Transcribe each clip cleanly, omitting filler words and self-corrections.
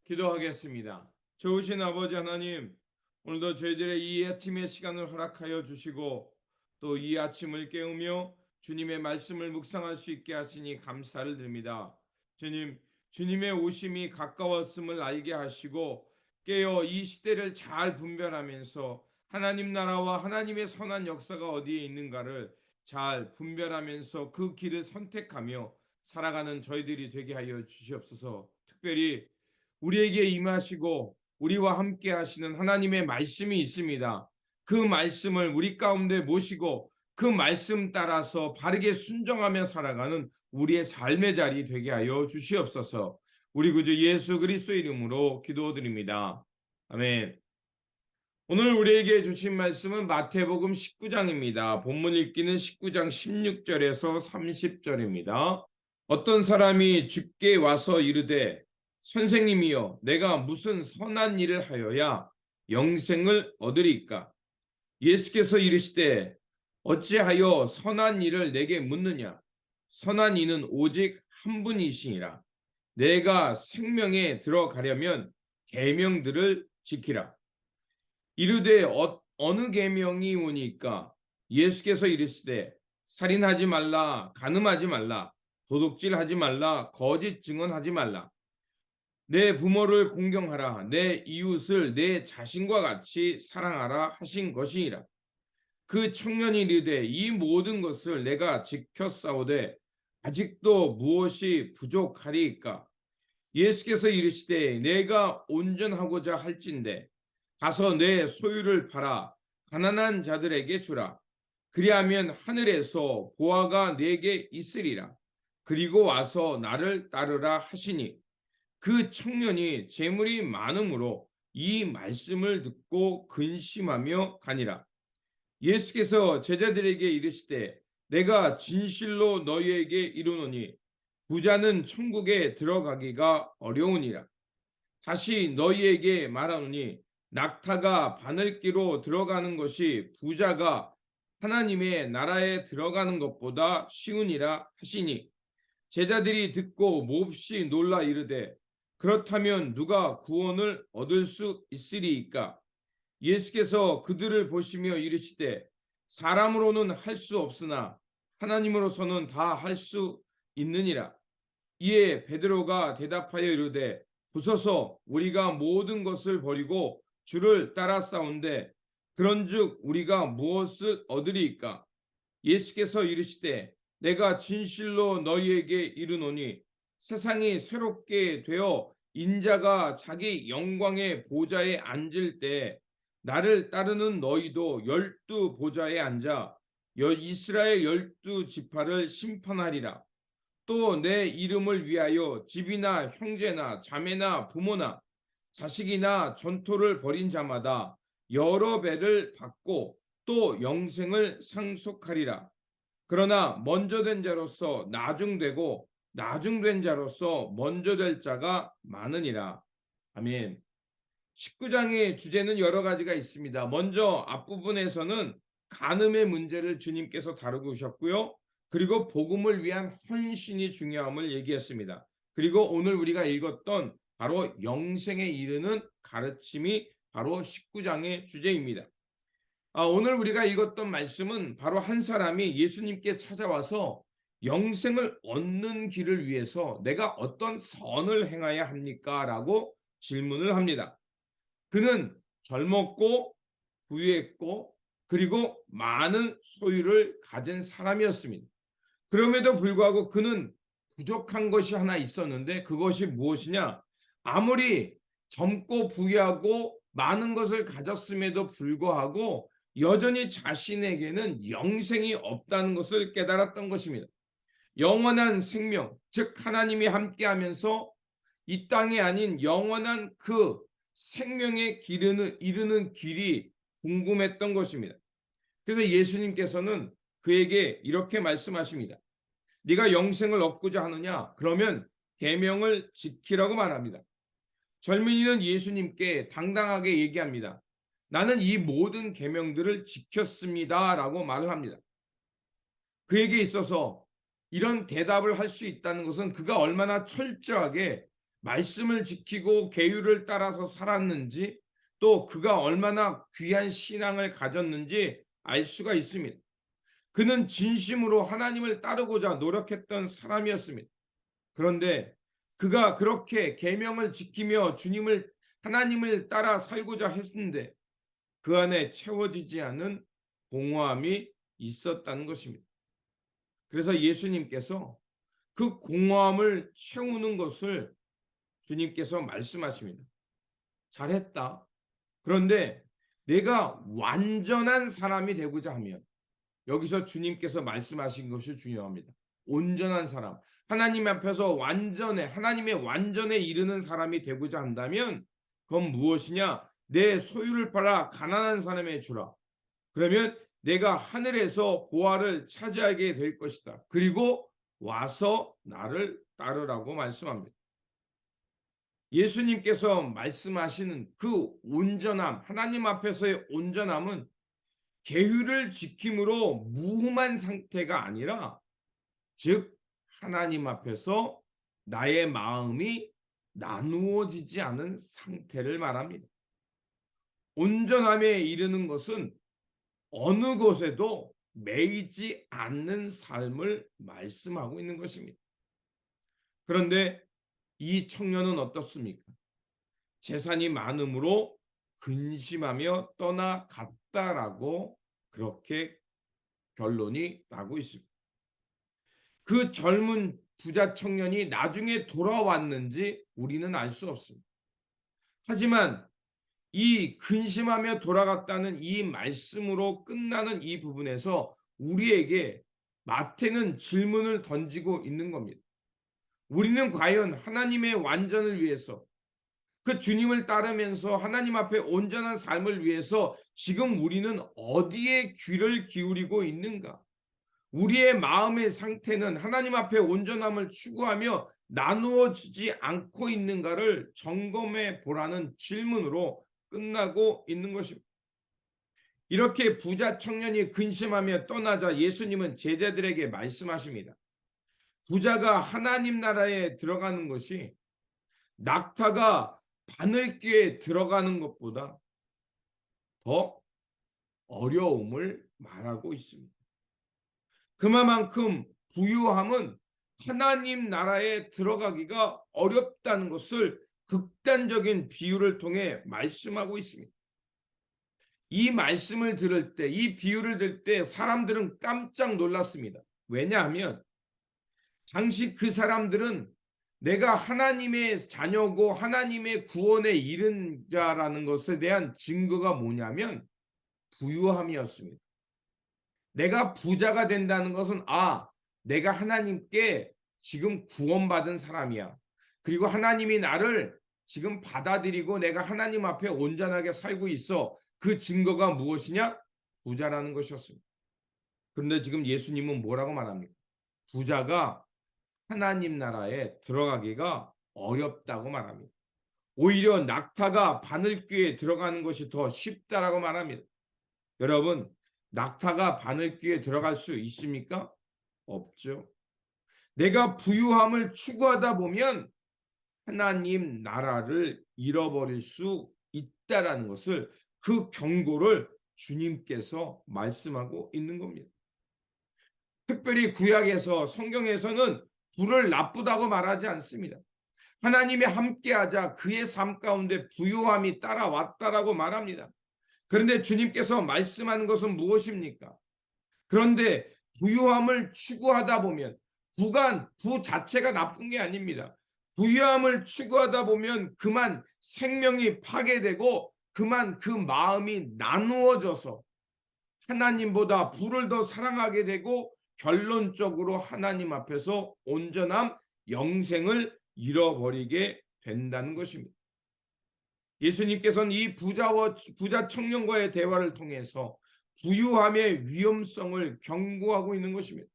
기도하겠습니다. 좋으신 아버지 하나님, 오늘도 저희들의 이 아침의 시간을 허락하여 주시고 또 이 아침을 깨우며 주님의 말씀을 묵상할 수 있게 하시니 감사를 드립니다. 주님, 주님의 오심이 가까웠음을 알게 하시고 깨어 이 시대를 잘 분별하면서 하나님 나라와 하나님의 선한 역사가 어디에 있는가를 잘 분별하면서 그 길을 선택하며 살아가는 저희들이 되게 하여 주시옵소서. 특별히 우리에게 임하시고 우리와 함께 하시는 하나님의 말씀이 있습니다. 그 말씀을 우리 가운데 모시고 그 말씀 따라서 바르게 순종하며 살아가는 우리의 삶의 자리 되게 하여 주시옵소서. 우리 구주 예수 그리스도 이름으로 기도드립니다. 아멘. 오늘 우리에게 주신 말씀은 마태복음 19장입니다. 본문 읽기는 19장 16절에서 30절입니다. 어떤 사람이 주께 와서 이르되 선생님이여 내가 무슨 선한 일을 하여야 영생을 얻으리까? 예수께서 이르시되 어찌하여 선한 일을 내게 묻느냐? 선한 이는 오직 한 분이시니라. 내가 생명에 들어가려면 계명들을 지키라. 이르되 어느 계명이 오니까? 예수께서 이르시되 살인하지 말라, 간음하지 말라, 도둑질하지 말라, 거짓 증언하지 말라. 내 부모를 공경하라, 내 이웃을 내 자신과 같이 사랑하라 하신 것이니라. 그 청년이 이르되 이 모든 것을 내가 지켰사오되 아직도 무엇이 부족하리이까? 예수께서 이르시되 내가 온전하고자 할진대 가서 내 소유를 팔아 가난한 자들에게 주라. 그리하면 하늘에서 보화가 내게 있으리라. 그리고 와서 나를 따르라 하시니 그 청년이 재물이 많음으로 이 말씀을 듣고 근심하며 가니라. 예수께서 제자들에게 이르시되 내가 진실로 너희에게 이르노니 부자는 천국에 들어가기가 어려우니라. 다시 너희에게 말하노니 낙타가 바늘기로 들어가는 것이 부자가 하나님의 나라에 들어가는 것보다 쉬우니라 하시니 제자들이 듣고 몹시 놀라 이르되 그렇다면 누가 구원을 얻을 수 있으리이까? 예수께서 그들을 보시며 이르시되 사람으로는 할 수 없으나 하나님으로서는 다 할 수 있느니라. 이에 베드로가 대답하여 이르되 부서서 우리가 모든 것을 버리고 주를 따라 싸운데 그런즉 우리가 무엇을 얻으리이까? 예수께서 이르시되 내가 진실로 너희에게 이르노니 세상이 새롭게 되어 인자가 자기 영광의 보좌에 앉을 때 나를 따르는 너희도 12 보좌에 앉아 이스라엘 12 지파를 심판하리라. 또 내 이름을 위하여 집이나 형제나 자매나 부모나 자식이나 전토를 벌인 자마다 여러 배를 받고 또 영생을 상속하리라. 그러나 먼저 된 자로서 나중되고 나중된 자로서 먼저 될 자가 많으니라. 아멘. 19장의 주제는 여러 가지가 있습니다. 먼저 앞부분에서는 간음의 문제를 주님께서 다루고 오셨고요. 그리고 복음을 위한 헌신이 중요함을 얘기했습니다. 그리고 오늘 우리가 읽었던 바로 영생에 이르는 가르침이 바로 19장의 주제입니다. 오늘 우리가 읽었던 말씀은 바로 한 사람이 예수님께 찾아와서 영생을 얻는 길을 위해서 내가 어떤 선을 행해야 합니까? 라고 질문을 합니다. 그는 젊었고 부유했고 그리고 많은 소유를 가진 사람이었습니다. 그럼에도 불구하고 그는 부족한 것이 하나 있었는데 그것이 무엇이냐? 아무리 젊고 부유하고 많은 것을 가졌음에도 불구하고 여전히 자신에게는 영생이 없다는 것을 깨달았던 것입니다. 영원한 생명, 즉 하나님이 함께하면서 이 땅이 아닌 영원한 그 생명의 이르는 길이 궁금했던 것입니다. 그래서 예수님께서는 그에게 이렇게 말씀하십니다. 네가 영생을 얻고자 하느냐? 그러면 계명을 지키라고 말합니다. 젊은이는 예수님께 당당하게 얘기합니다. 나는 이 모든 계명들을 지켰습니다 라고 말을 합니다. 그에게 있어서 이런 대답을 할 수 있다는 것은 그가 얼마나 철저하게 말씀을 지키고 계율을 따라서 살았는지, 또 그가 얼마나 귀한 신앙을 가졌는지 알 수가 있습니다. 그는 진심으로 하나님을 따르고자 노력했던 사람이었습니다. 그런데 그가 그렇게 계명을 지키며 하나님을 따라 살고자 했는데 그 안에 채워지지 않은 공허함이 있었다는 것입니다. 그래서 예수님께서 그 공허함을 채우는 것을 주님께서 말씀하십니다. 잘했다. 그런데 내가 완전한 사람이 되고자 하면, 여기서 주님께서 말씀하신 것이 중요합니다. 온전한 사람, 하나님 앞에서 하나님의 완전에 이르는 사람이 되고자 한다면 그건 무엇이냐? 내 소유를 팔아 가난한 사람에게 주라. 그러면 내가 하늘에서 보화를 차지하게 될 것이다. 그리고 와서 나를 따르라고 말씀합니다. 예수님께서 말씀하시는 그 온전함, 하나님 앞에서의 온전함은 계율을 지킴으로 무흠한 상태가 아니라, 즉 하나님 앞에서 나의 마음이 나누어지지 않은 상태를 말합니다. 온전함에 이르는 것은 어느 곳에도 매이지 않는 삶을 말씀하고 있는 것입니다. 그런데 이 청년은 어떻습니까? 재산이 많음으로 근심하며 떠나갔다라고 그렇게 결론이 나고 있습니다. 그 젊은 부자 청년이 나중에 돌아왔는지 우리는 알 수 없습니다. 하지만 이 근심하며 돌아갔다는 이 말씀으로 끝나는 이 부분에서 우리에게 마태는 질문을 던지고 있는 겁니다. 우리는 과연 하나님의 완전을 위해서, 그 주님을 따르면서 하나님 앞에 온전한 삶을 위해서 지금 우리는 어디에 귀를 기울이고 있는가? 우리의 마음의 상태는 하나님 앞에 온전함을 추구하며 나누어지지 않고 있는가를 점검해 보라는 질문으로 끝나고 있는 것입니다. 이렇게 부자 청년이 근심하며 떠나자 예수님은 제자들에게 말씀하십니다. 부자가 하나님 나라에 들어가는 것이 낙타가 바늘귀에 들어가는 것보다 더 어려움을 말하고 있습니다. 그만큼 부유함은 하나님 나라에 들어가기가 어렵다는 것을 극단적인 비유를 통해 말씀하고 있습니다. 이 말씀을 들을 때, 이 비유를 들을 때 사람들은 깜짝 놀랐습니다. 왜냐하면 당시 그 사람들은 내가 하나님의 자녀고 하나님의 구원에 이른 자라는 것에 대한 증거가 뭐냐면 부유함이었습니다. 내가 부자가 된다는 것은 내가 하나님께 지금 구원받은 사람이야. 그리고 하나님이 나를 지금 받아들이고 내가 하나님 앞에 온전하게 살고 있어. 그 증거가 무엇이냐? 부자라는 것이었습니다. 그런데 지금 예수님은 뭐라고 말합니까? 부자가 하나님 나라에 들어가기가 어렵다고 말합니다. 오히려 낙타가 바늘귀에 들어가는 것이 더 쉽다라고 말합니다. 여러분, 낙타가 바늘귀에 들어갈 수 있습니까? 없죠. 내가 부유함을 추구하다 보면 하나님 나라를 잃어버릴 수 있다라는 것을, 그 경고를 주님께서 말씀하고 있는 겁니다. 특별히 구약에서, 성경에서는 부를 나쁘다고 말하지 않습니다. 하나님이 함께하자 그의 삶 가운데 부유함이 따라왔다라고 말합니다. 그런데 주님께서 말씀하는 것은 무엇입니까? 그런데 부유함을 추구하다 보면, 부 자체가 나쁜 게 아닙니다. 부유함을 추구하다 보면 그만 생명이 파괴되고 그만 그 마음이 나누어져서 하나님보다 부를 더 사랑하게 되고 결론적으로 하나님 앞에서 온전한 영생을 잃어버리게 된다는 것입니다. 예수님께서는 이 부자 청년과의 대화를 통해서 부유함의 위험성을 경고하고 있는 것입니다.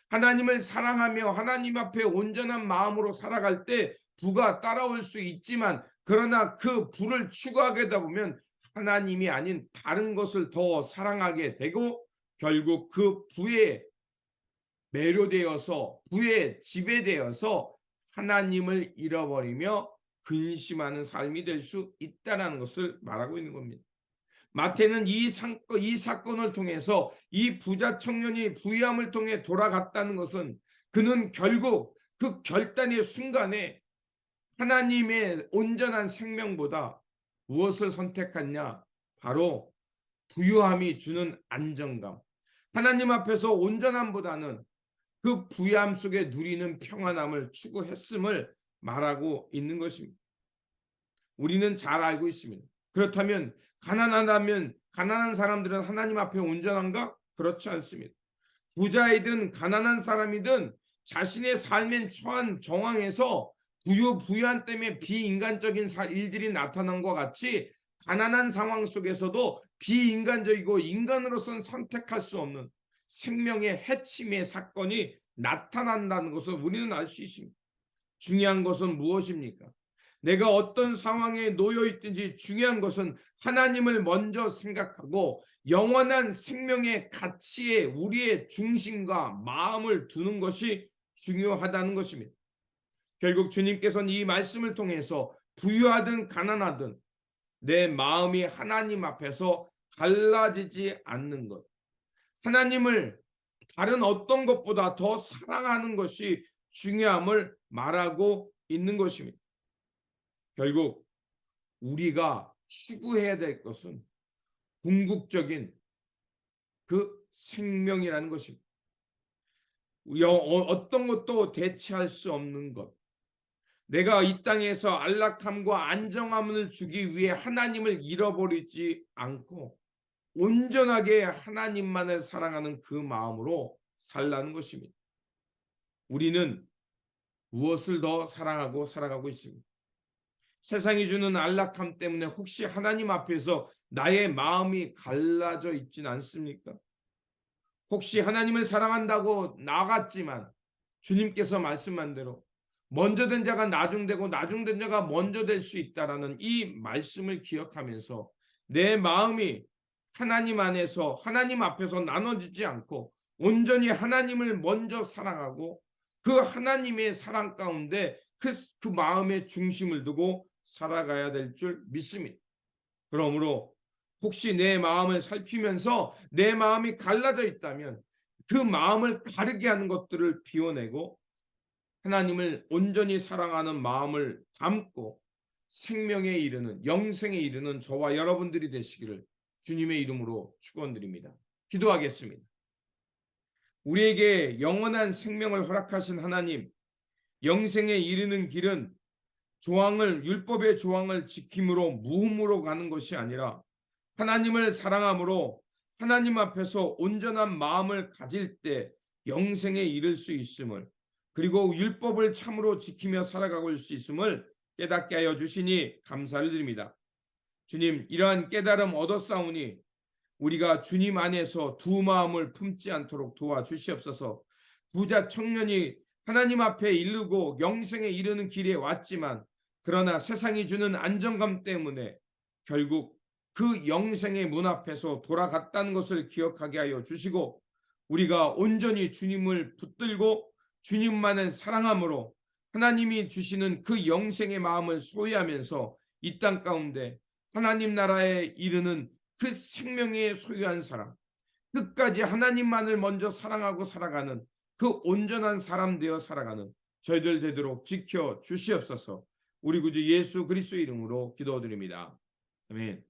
하나님을 사랑하며 하나님 앞에 온전한 마음으로 살아갈 때 부가 따라올 수 있지만, 그러나 그 부를 추구하게 되다 보면 하나님이 아닌 다른 것을 더 사랑하게 되고 결국 그 부에 매료되어서, 부에 지배되어서 하나님을 잃어버리며 근심하는 삶이 될 수 있다는 것을 말하고 있는 겁니다. 마태는 이 사건을 통해서 이 부자 청년이 부유함을 통해 돌아갔다는 것은 그는 결국 그 결단의 순간에 하나님의 온전한 생명보다 무엇을 선택했냐? 바로 부유함이 주는 안정감. 하나님 앞에서 온전함보다는 그 부유함 속에 누리는 평안함을 추구했음을 말하고 있는 것입니다. 우리는 잘 알고 있습니다. 그렇다면 가난한 사람들은 하나님 앞에 온전한가? 그렇지 않습니다. 부자이든 가난한 사람이든 자신의 삶에 처한 정황에서 부유한 때문에 비인간적인 일들이 나타난 것 같이 가난한 상황 속에서도 비인간적이고 인간으로서는 선택할 수 없는 생명의 해침의 사건이 나타난다는 것을 우리는 알 수 있습니다. 중요한 것은 무엇입니까? 내가 어떤 상황에 놓여 있든지 중요한 것은 하나님을 먼저 생각하고 영원한 생명의 가치에 우리의 중심과 마음을 두는 것이 중요하다는 것입니다. 결국 주님께서는 이 말씀을 통해서 부유하든 가난하든 내 마음이 하나님 앞에서 갈라지지 않는 것, 하나님을 다른 어떤 것보다 더 사랑하는 것이 중요함을 말하고 있는 것입니다. 결국 우리가 추구해야 될 것은 궁극적인 그 생명이라는 것입니다. 어떤 것도 대체할 수 없는 것. 내가 이 땅에서 안락함과 안정함을 주기 위해 하나님을 잃어버리지 않고 온전하게 하나님만을 사랑하는 그 마음으로 살라는 것입니다. 우리는 무엇을 더 사랑하고 살아가고 있습니다. 세상이 주는 안락함 때문에 혹시 하나님 앞에서 나의 마음이 갈라져 있진 않습니까? 혹시 하나님을 사랑한다고 나갔지만 주님께서 말씀한 대로 먼저 된 자가 나중되고 나중된 자가 먼저 될 수 있다라는 이 말씀을 기억하면서 내 마음이 하나님 안에서 하나님 앞에서 나눠지지 않고 온전히 하나님을 먼저 사랑하고 그 하나님의 사랑 가운데 그 마음의 중심을 두고 살아가야 될 줄 믿습니다. 그러므로 혹시 내 마음을 살피면서 내 마음이 갈라져 있다면 그 마음을 가르게 하는 것들을 비워내고 하나님을 온전히 사랑하는 마음을 담고 생명에 이르는 영생에 이르는 저와 여러분들이 되시기를 주님의 이름으로 축원드립니다. 기도하겠습니다. 우리에게 영원한 생명을 허락하신 하나님, 영생에 이르는 길은 율법의 조항을 지킴으로 무음으로 가는 것이 아니라 하나님을 사랑함으로 하나님 앞에서 온전한 마음을 가질 때 영생에 이를 수 있음을, 그리고 율법을 참으로 지키며 살아가고 올 수 있음을 깨닫게 하여 주시니 감사를 드립니다. 주님, 이러한 깨달음 얻었사오니 우리가 주님 안에서 두 마음을 품지 않도록 도와주시옵소서. 부자 청년이 하나님 앞에 이르고 영생에 이르는 길에 왔지만 그러나 세상이 주는 안정감 때문에 결국 그 영생의 문 앞에서 돌아갔다는 것을 기억하게 하여 주시고 우리가 온전히 주님을 붙들고 주님만을 사랑함으로 하나님이 주시는 그 영생의 마음을 소유하면서 이 땅 가운데 하나님 나라에 이르는 그 생명의 소유한 사람, 끝까지 하나님만을 먼저 사랑하고 살아가는 그 온전한 사람 되어 살아가는 저희들 되도록 지켜 주시옵소서. 우리 구주 예수 그리스도 이름으로 기도드립니다. 아멘.